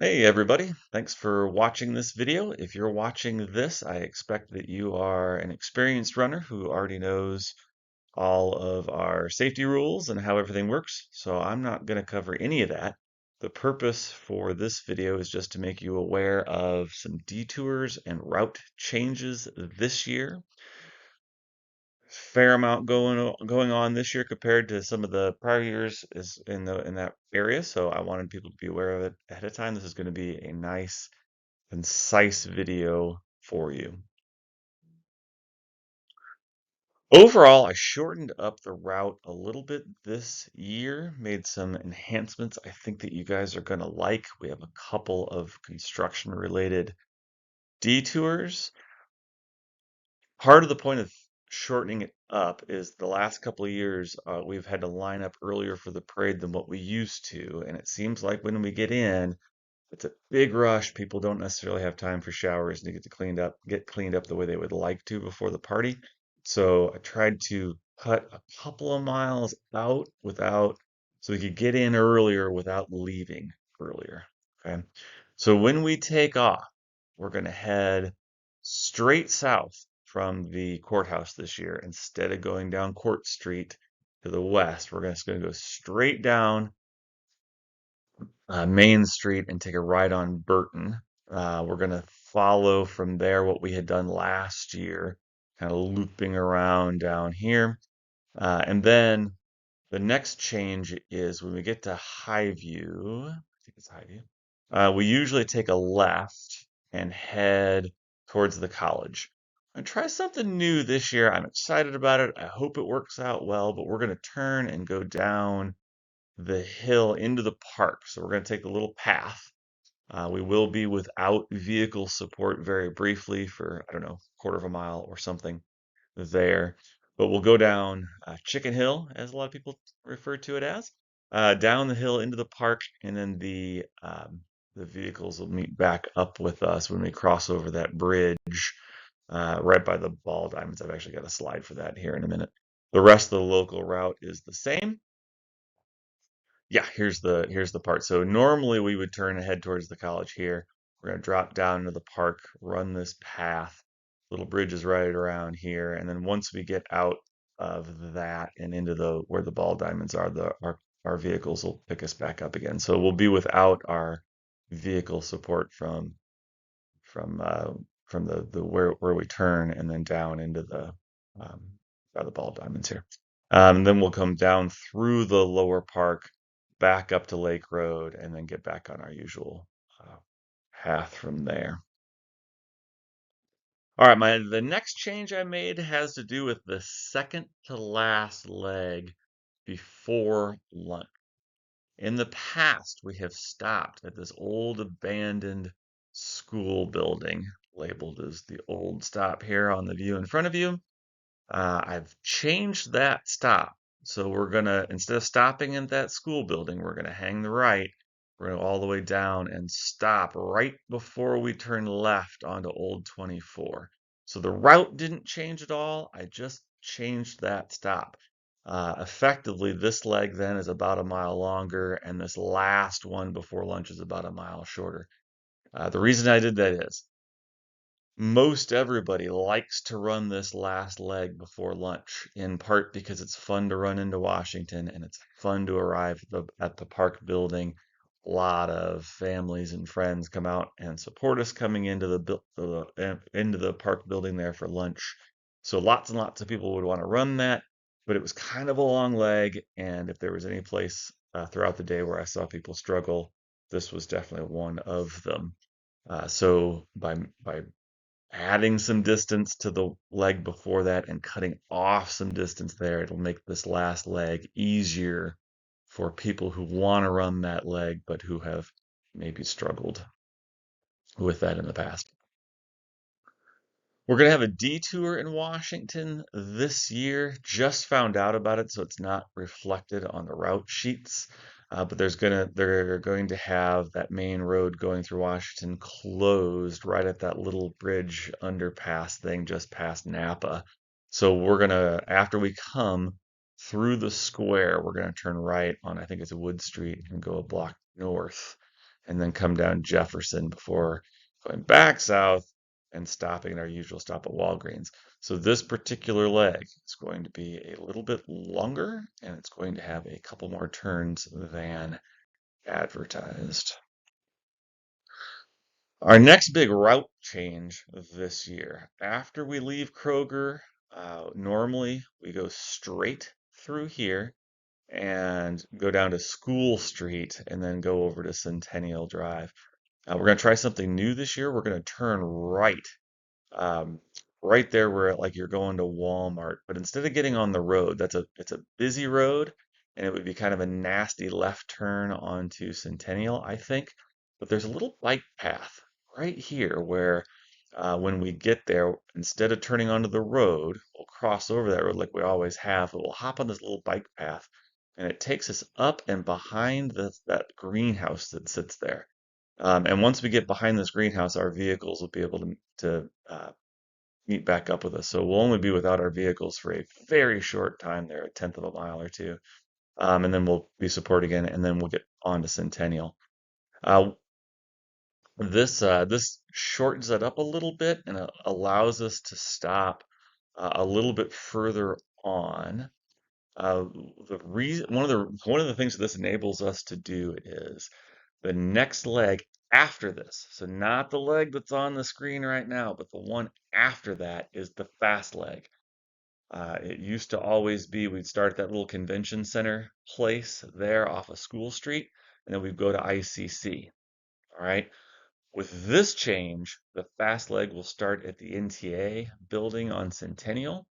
Hey everybody, thanks for watching this video. If you're watching this, I expect that you are an experienced runner who already knows all of our safety rules and how everything works. So I'm not going to cover any of that. The purpose for this video is just to make you aware of some detours and route changes this year. Fair amount going on this year compared to some of the prior years is in that area. So I wanted people to be aware of it ahead of time. This is going to be a nice concise video for you. Overall, I shortened up the route a little bit this year, made some enhancements I think that you guys are going to like. We have a couple of construction related detours. Part of the point of shortening it up is the last couple of years we've had to line up earlier for the parade than what we used to. And it seems like when we get in, it's a big rush. People don't necessarily have time for showers to get cleaned up the way they would like to before the party. So I tried to cut a couple of miles out so we could get in earlier without leaving earlier. Okay. So when we take off, we're going to head straight south from the courthouse this year. Instead of going down Court Street to the west, we're just going to go straight down Main Street and take a right on Burton. We're going to follow from there what we had done last year, kind of looping around down here. And then the next change is when we get to Highview, I think it's Highview, we usually take a left and head towards the college. I'm try something new this year. I'm excited about it. I hope it works out well, but we're going to turn and go down the hill into the park. So we're going to take a little path. We will be without vehicle support very briefly for, I don't know, quarter of a mile or something there. But we'll go down Chicken Hill, as a lot of people refer to it as, down the hill into the park, and then the vehicles will meet back up with us when we cross over that bridge right by the ball diamonds. I've actually got a slide for that here in a minute. The rest of the local route is the same. Yeah, here's the part. So normally we would turn and head towards the college here. We're gonna drop down into the park, run this path. Little bridge is right around here, and then once we get out of that and into the where the ball diamonds are, our vehicles will pick us back up again. So we'll be without our vehicle support from uh, from the where we turn and then down into um, by the ball diamonds here. Then we'll come down through the lower park, back up to Lake Road, and then get back on our usual uh, path from there. All right, the next change I made has to do with the second to last leg before lunch. In the past, we have stopped at this old abandoned school building labeled as the old stop here on the view in front of you. I've changed that stop. So we're gonna, instead of stopping at that school building, we're gonna hang the right. We're gonna go all the way down and stop right before we turn left onto Old 24. So the route didn't change at all. I just changed that stop. Effectively, this leg then is about a mile longer, and this last one before lunch is about a mile shorter. The reason I did that is most everybody likes to run this last leg before lunch, in part because it's fun to run into Washington and it's fun to arrive at the park building. A lot of families and friends come out and support us coming into into the park building there for lunch. So lots and lots of people would want to run that, but it was kind of a long leg, and if there was any place throughout the day where I saw people struggle, this was definitely one of them. So by adding some distance to the leg before that and cutting off some distance there, it'll make this last leg easier for people who want to run that leg, but who have maybe struggled with that in the past. We're going to have a detour in Washington this year. Just found out about it, so it's not reflected on the route sheets. But they're going to have that main road going through Washington closed right at that little bridge underpass thing just past Napa. So we're gonna, after we come through the square, we're gonna turn right on, I think it's Wood Street, and go a block north. and then come down Jefferson before going back south and stopping at our usual stop at Walgreens. So this particular leg is going to be a little bit longer and it's going to have a couple more turns than advertised. Our next big route change this year, after we leave Kroger, normally we go straight through here and go down to School Street and then go over to Centennial Drive. We're going to try something new this year. We're going to turn right, um, right there where like you're going to Walmart. But instead of getting on the road, it's a busy road, and it would be kind of a nasty left turn onto Centennial, I think. But there's a little bike path right here where when we get there, instead of turning onto the road, we'll cross over that road like we always have, but we'll hop on this little bike path, and it takes us up and behind that greenhouse that sits there. And once we get behind this greenhouse, our vehicles will be able to meet back up with us. So we'll only be without our vehicles for a very short time there, a tenth of a mile or two. And then we'll be support again, and then we'll get on to Centennial. Uh, this shortens it up a little bit and allows us to stop a little bit further on. Uh, the reason one of the things that this enables us to do is the next leg after this. So not the leg that's on the screen right now, but the one after that is the fast leg. It used to always be we'd start at that little convention center place there off of School Street, and then we'd go to ICC. All right. With this change, the fast leg will start at the NTA building on Centennial.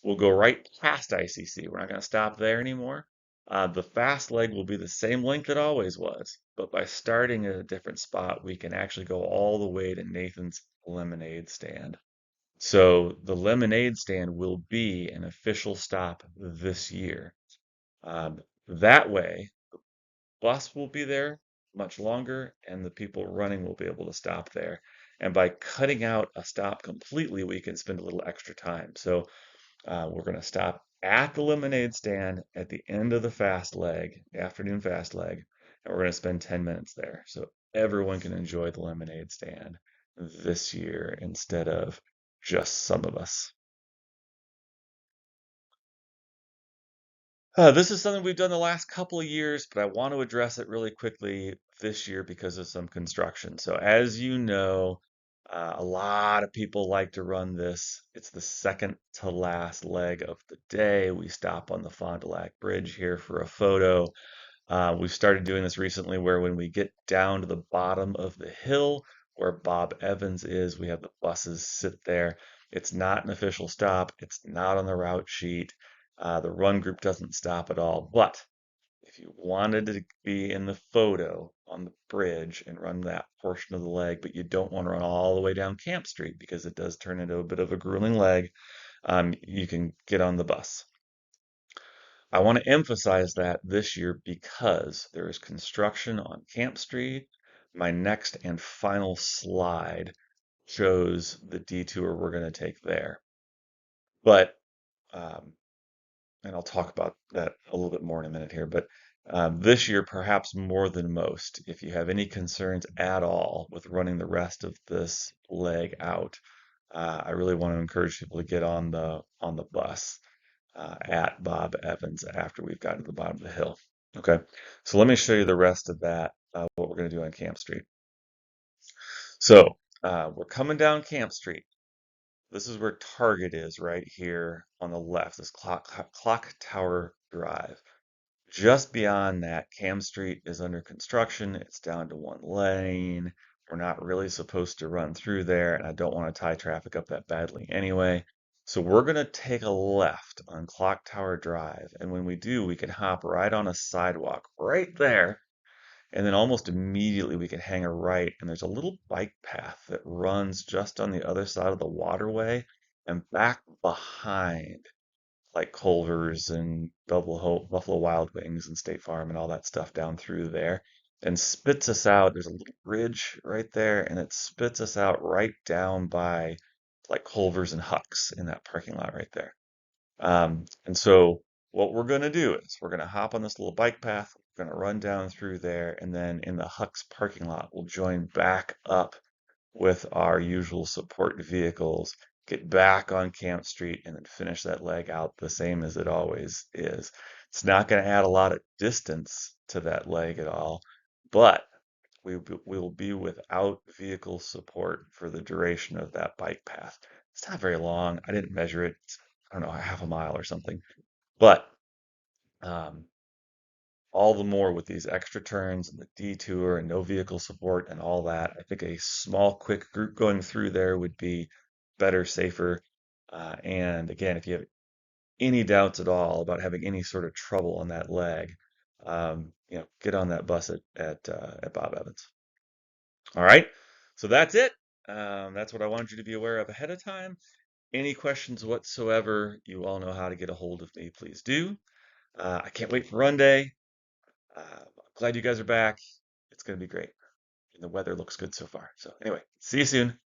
We'll go right past ICC. We're not going to stop there anymore. The fast leg will be the same length it always was, but by starting at a different spot, we can actually go all the way to Nathan's lemonade stand. So the lemonade stand will be an official stop this year. That way, bus will be there much longer, and the people running will be able to stop there. And by cutting out a stop completely, we can spend a little extra time. So we're going to stop at the lemonade stand at the end of the fast leg, afternoon fast leg, and we're going to spend 10 minutes there. So everyone can enjoy the lemonade stand this year instead of just some of us. This is something we've done the last couple of years, but I want to address it really quickly this year because of some construction. So, as you know, a lot of people like to run this. It's the second to last leg of the day. We stop on the Fond du Lac Bridge here for a photo. We've started doing this recently where when we get down to the bottom of the hill where Bob Evans is, we have the buses sit there. It's not an official stop. It's not on the route sheet. The run group doesn't stop at all. But if you wanted to be in the photo on the bridge and run that portion of the leg, but you don't want to run all the way down Camp Street because it does turn into a bit of a grueling leg, you can get on the bus. I want to emphasize that this year because there is construction on Camp Street. My next and final slide shows the detour we're going to take there. But, um, and I'll talk about that a little bit more in a minute here, but this year, perhaps more than most, if you have any concerns at all with running the rest of this leg out, I really want to encourage people to get on the bus at Bob Evans after we've gotten to the bottom of the hill. Okay, so let me show you the rest of that, what we're going to do on Camp Street. So we're coming down Camp Street. This is where Target is right here on the left, this clock Tower Drive. Just beyond that, Cam Street is under construction. It's down to one lane. We're not really supposed to run through there, and I don't want to tie traffic up that badly anyway. So we're going to take a left on Clock Tower Drive, and when we do, we can hop right on a sidewalk right there, and then almost immediately we can hang a right, and there's a little bike path that runs just on the other side of the waterway and back behind like Culver's and Buffalo Wild Wings and State Farm and all that stuff down through there and spits us out. There's a little bridge right there, and it spits us out right down by like Culver's and Huck's in that parking lot right there. And so what we're going to do is we're going to hop on this little bike path. We're going to run down through there, and then in the Huck's parking lot, we'll join back up with our usual support vehicles, get back on Camp Street, and then finish that leg out the same as it always is. It's not going to add a lot of distance to that leg at all, but will be without vehicle support for the duration of that bike path. It's not very long. I didn't measure it. It's, I don't know, half a mile or something. But um, all the more with these extra turns and the detour and no vehicle support and all that, I think a small, quick group going through there would be better, safer. And again, if you have any doubts at all about having any sort of trouble on that leg, get on that bus at Bob Evans. All right, so that's it. That's what I wanted you to be aware of ahead of time. Any questions whatsoever, you all know how to get a hold of me. Please do. I can't wait for run day. I'm glad you guys are back. It's going to be great. And the weather looks good so far. So, anyway, see you soon.